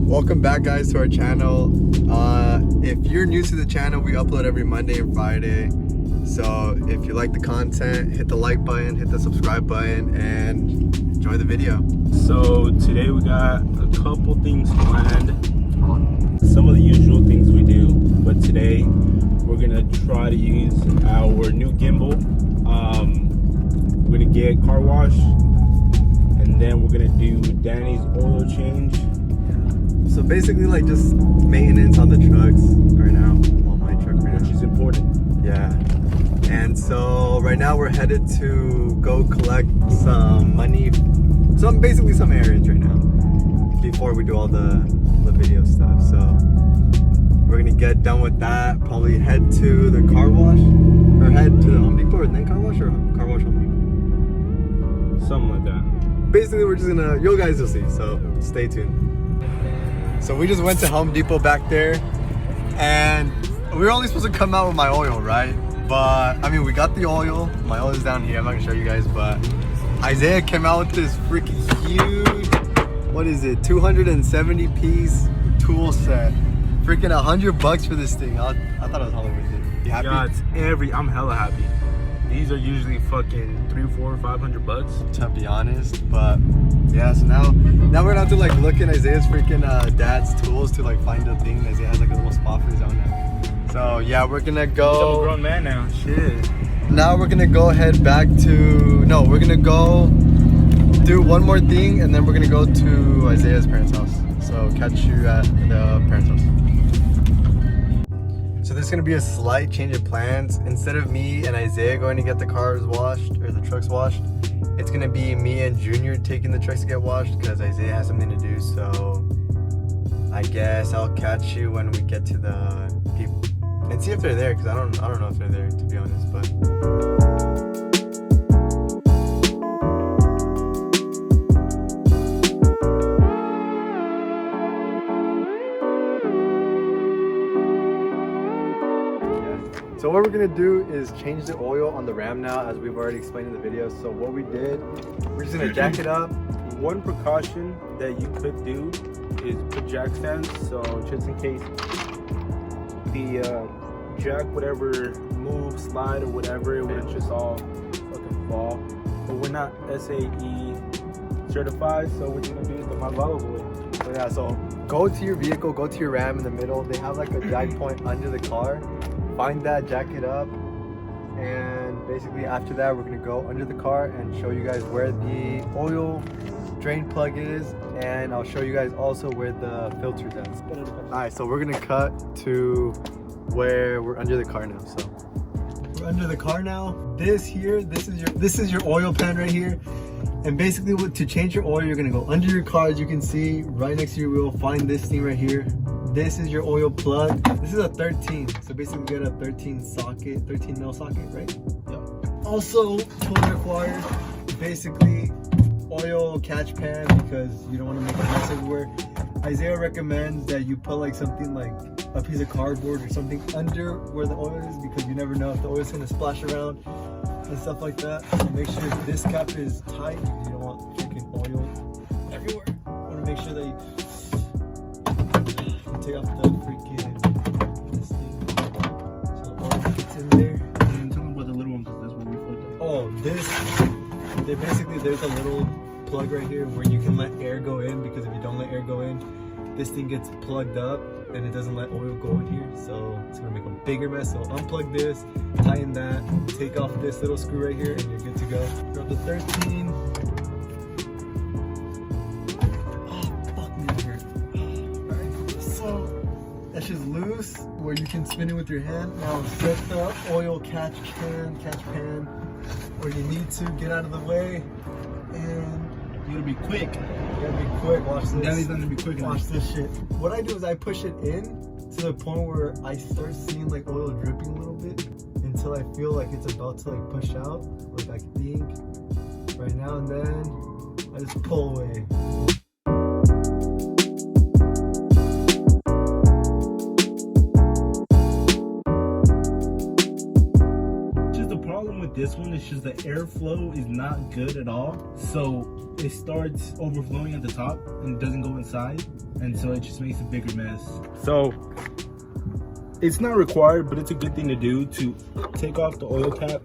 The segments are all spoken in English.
Welcome back, guys, to our channel. If you're new to the channel, we upload every Monday and Friday. So if you like the content, hit the like button, hit the subscribe button, and enjoy the video. So today we got a couple things planned. Some of the usual things we do, but today we're gonna try to use our new gimbal. We're gonna get car wash, and then we're gonna do Danny's oil change. So basically, like, just maintenance on the trucks right now. Well, my truck right now. Which is important. Yeah. And so right now we're headed to go collect some money, basically some errands right now before we do all the video stuff. So we're gonna get done with that, probably head to the car wash, or head to the Home Depot, or then car wash, or car wash Home Depot. Something like that. Basically, we're just gonna, you guys will see, so stay tuned. So we just went to Home Depot back there, and we were only supposed to come out with my oil, right? But I mean, we got the oil. My oil is down here. I'm not gonna show you guys, but Isaiah came out with this freaking huge, what is it, 270 piece tool set. Freaking $100 for this thing. I thought it was Hollywood. You happy? Yeah, I'm hella happy. These are usually fucking $300, $400, $500. To be honest, but yeah. So now we're gonna have to like look in Isaiah's freaking dad's tools to like find a thing. Isaiah has like a little spot for his own now. So yeah, we're gonna go. I'm a grown man now. Shit. Now we're gonna go head back to. No, we're gonna go do one more thing, and then we're gonna go to Isaiah's parents' house. So catch you at the parents' house. So there's gonna be a slight change of plans. Instead of me and Isaiah going to get the cars washed or the trucks washed, it's gonna be me and Junior taking the trucks to get washed because Isaiah has something to do. So I guess I'll catch you when we get to the people and see if they're there, because I don't know if they're there, to be honest. But so what we're gonna do is change the oil on the Ram now, as we've already explained in the video. So what we did, we're just gonna jack it up. One precaution that you could do is put jack stands, so just in case the jack, whatever, move, slide, or whatever, it wouldn't just all fucking fall. But we're not SAE certified, so what you're gonna do is the Magalo way. So yeah, so go to your vehicle, go to your Ram in the middle. They have like a jack point under the car. Find that, jack it up, and basically after that we're gonna go under the car and show you guys where the oil drain plug is, and I'll show you guys also where the filter's at. Alright, so we're gonna cut to where we're under the car now. So we're under the car now. This is your oil pan right here. And basically to change your oil, you're gonna go under your car, as you can see, right next to your wheel. Find this thing right here. This is your oil plug. This is a 13, so basically you get a 13 mil socket, right? Yep. Also, tool required, basically oil catch pan, because you don't want to make a mess everywhere. Isaiah recommends that you put like something like a piece of cardboard or something under where the oil is, because you never know if the oil is gonna splash around and stuff like that. So make sure this cap is tight, because you don't want freaking oil everywhere. You want to make sure that you take off the freaking this thing, so the oil gets in there. And tell me about the little one, because that's what we fucked up. Oh, there's a little plug right here where you can let air go in, because if you don't let air go in, this thing gets plugged up and it doesn't let oil go in here, so it's gonna make a bigger mess. So unplug this, tighten that, take off this little screw right here, and you're good to go. Grab the 13. That's just loose, where you can spin it with your hand. Now set the oil catch pan, where you need to get out of the way, and You gotta be quick. you gotta be quick. Watch this. Danny's gonna be quick. Watch this shit. What I do is I push it in to the point where I start seeing like oil dripping a little bit, until I feel like it's about to like push out, like I think right now, and then I just pull away. this one. It's just the airflow is not good at all. So it starts overflowing at the top and doesn't go inside. And so it just makes a bigger mess. So it's not required, but it's a good thing to do, to take off the oil cap.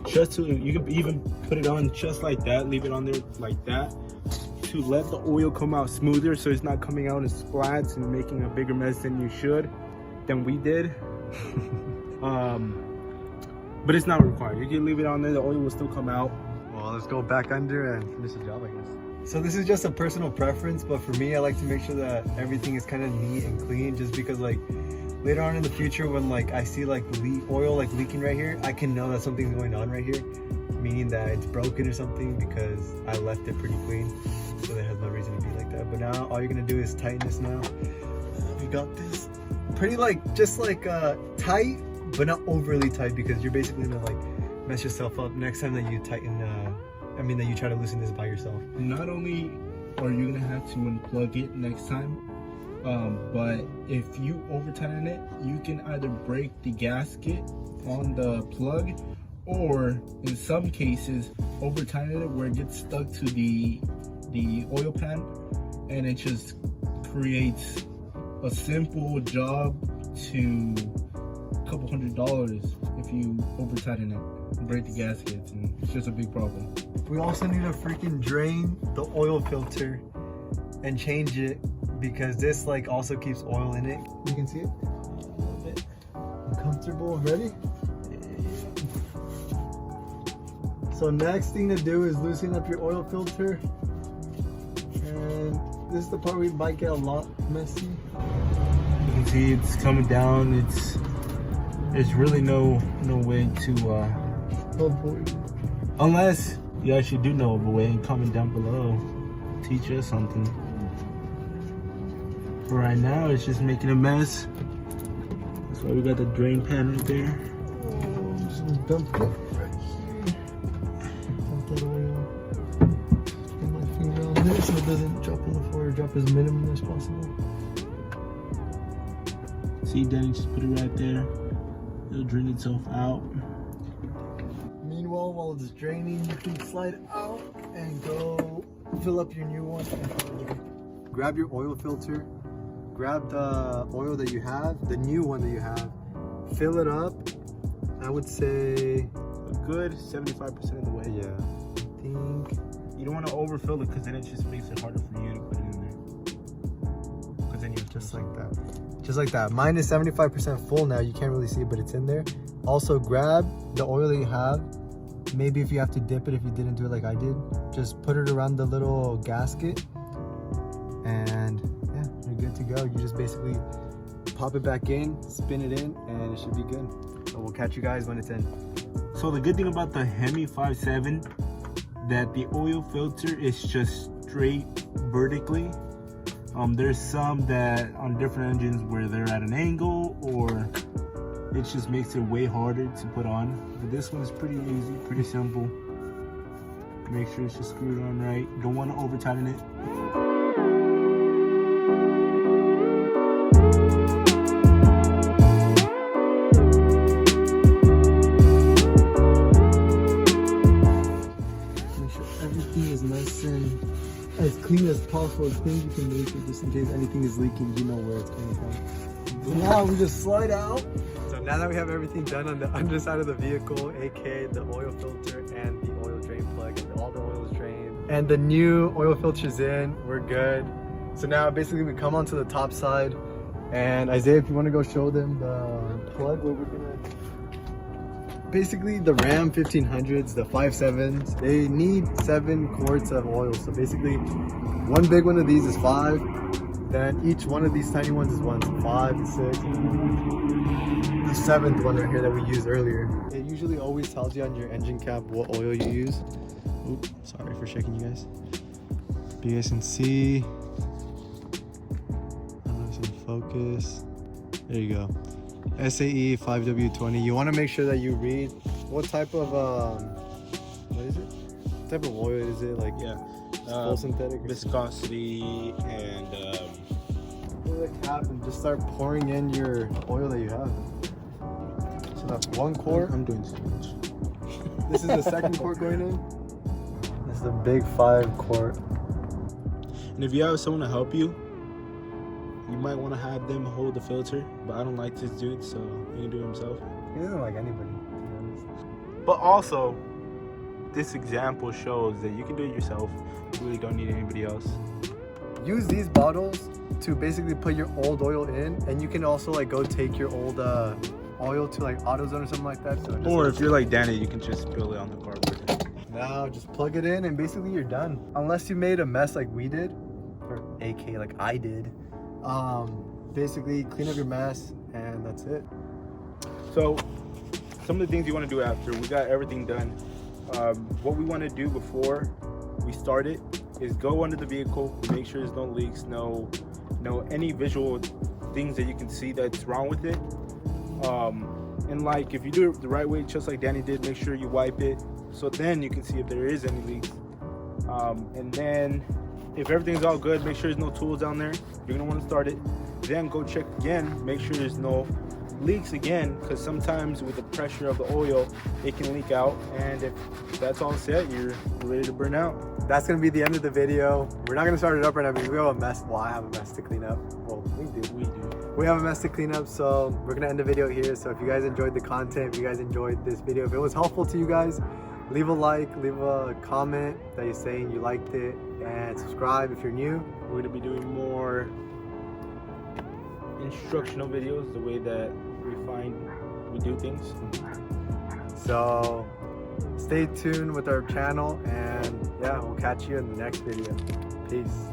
Just to, you can even put it on just like that, leave it on there like that, to let the oil come out smoother, so it's not coming out in splats and making a bigger mess than we did. But it's not required. You can leave it on there, the oil will still come out. Well, let's go back under and finish the job, I guess. So this is just a personal preference, but for me, I like to make sure that everything is kind of neat and clean, just because like later on in the future, when like I see like oil like leaking right here, I can know that something's going on right here, meaning that it's broken or something, because I left it pretty clean. So there has no reason to be like that. But now all you're gonna do is tighten this now. We got this pretty like, just like tight, but not overly tight, because you're basically gonna like mess yourself up next time that you tighten, that you try to loosen this by yourself. Not only are you gonna have to unplug it next time, but if you over tighten it, you can either break the gasket on the plug, or in some cases over tighten it where it gets stuck to the oil pan, and it just creates a simple job to a couple $100 if you over tighten it and break the gaskets, and it's just a big problem. We also need to freaking drain the oil filter and change it, because this like also keeps oil in it. You can see it a little bit. I'm comfortable. Ready? So next thing to do is loosen up your oil filter, and this is the part where it might get a lot messy. You can see it's coming down. It's really no way to avoid. Unless you actually do know of a way, and comment down below, teach us something. For right now, it's just making a mess. That's why we got the drain pan right there. Just dump it right here. Dump that oil. Put my finger on there so it doesn't drop on the floor, drop as minimum as possible. See, Danny, just put it right there. It'll drain itself out. Meanwhile, while it's draining, you can slide out and go fill up your new one. Grab your oil filter, grab the oil that you have, the new one that you have, fill it up. I would say a good 75% of the way. Yeah, I think you don't want to overfill it, because then it just makes it harder for you to put it in there. Because then you just like that. Just like that. Mine is 75% full now. You can't really see it, but it's in there. Also, grab the oil that you have. Maybe if you have to dip it, if you didn't do it like I did, just put it around the little gasket, and yeah, you're good to go. You just basically pop it back in, spin it in, and it should be good. So we'll catch you guys when it's in. So the good thing about the Hemi 5.7, that the oil filter is just straight vertically. There's some that on different engines where they're at an angle, or it just makes it way harder to put on. But this one is pretty easy, pretty simple. Make sure it's just screwed on right. Don't want to over tighten it. Make sure everything is nice and as clean as possible, as clean as you can make it, just in case anything is leaking, you know where it's coming from. So now we just slide out. So now that we have everything done on the underside of the vehicle, aka the oil filter and the oil drain plug, and all the oil is drained, and the new oil filter's in, we're good. So now basically we come onto the top side, and Isaiah, if you want to go show them the plug where we're gonna, basically the Ram 1500s, the 5.7s, they need 7 quarts of oil. So basically one big one of these is 5, then each one of these tiny ones is 1, so 5, 6, the 7th one right here that we used earlier. It usually always tells you on your engine cap what oil you use. Oops, sorry for shaking you guys. But you guys can see, I don't know if it's in focus. There you go. SAE 5W20. You want to make sure that you read what type of what is it? What type of oil is it? Like, yeah, full synthetic, viscosity, and pull the cap and just start pouring in your oil that you have. So that's 1 quart. I'm doing too much. This is the second quart going in. This is the big 5 quart. And if you have someone to help you, you might want to have them hold the filter. But I don't like this dude, so he can do it himself. He doesn't like anybody, to be honest. But also, this example shows that you can do it yourself. You really don't need anybody else. Use these bottles to basically put your old oil in, and you can also like go take your old oil to like AutoZone or something like that. So Or if you're like Danny, you can just fill it on the carburetor. now just plug it in and basically you're done. Unless you made a mess like we did, or AK like I did. Basically clean up your mess and that's it. So some of the things you want to do after we got everything done, what we want to do before we start it is go under the vehicle, make sure there's no leaks, no any visual things that you can see that's wrong with it. And like if you do it the right way, just like Danny did, make sure you wipe it so then you can see if there is any leaks. And then if everything's all good, make sure there's no tools down there. You're gonna want to start it. Then go check again, make sure there's no leaks again, because sometimes with the pressure of the oil it can leak out, and if that's all set, you're ready to burn out. That's gonna be the end of the video. We're not gonna start it up right now because we have a mess. Well, I have a mess to clean up. Well, we have a mess to clean up, so we're gonna end the video here. So if you guys enjoyed the content, if you guys enjoyed this video, if it was helpful to you guys, leave a like, leave a comment that you're saying you liked it, and subscribe if you're new. We're gonna be doing more instructional videos, the way that we do things. So stay tuned with our channel, and yeah, we'll catch you in the next video. Peace.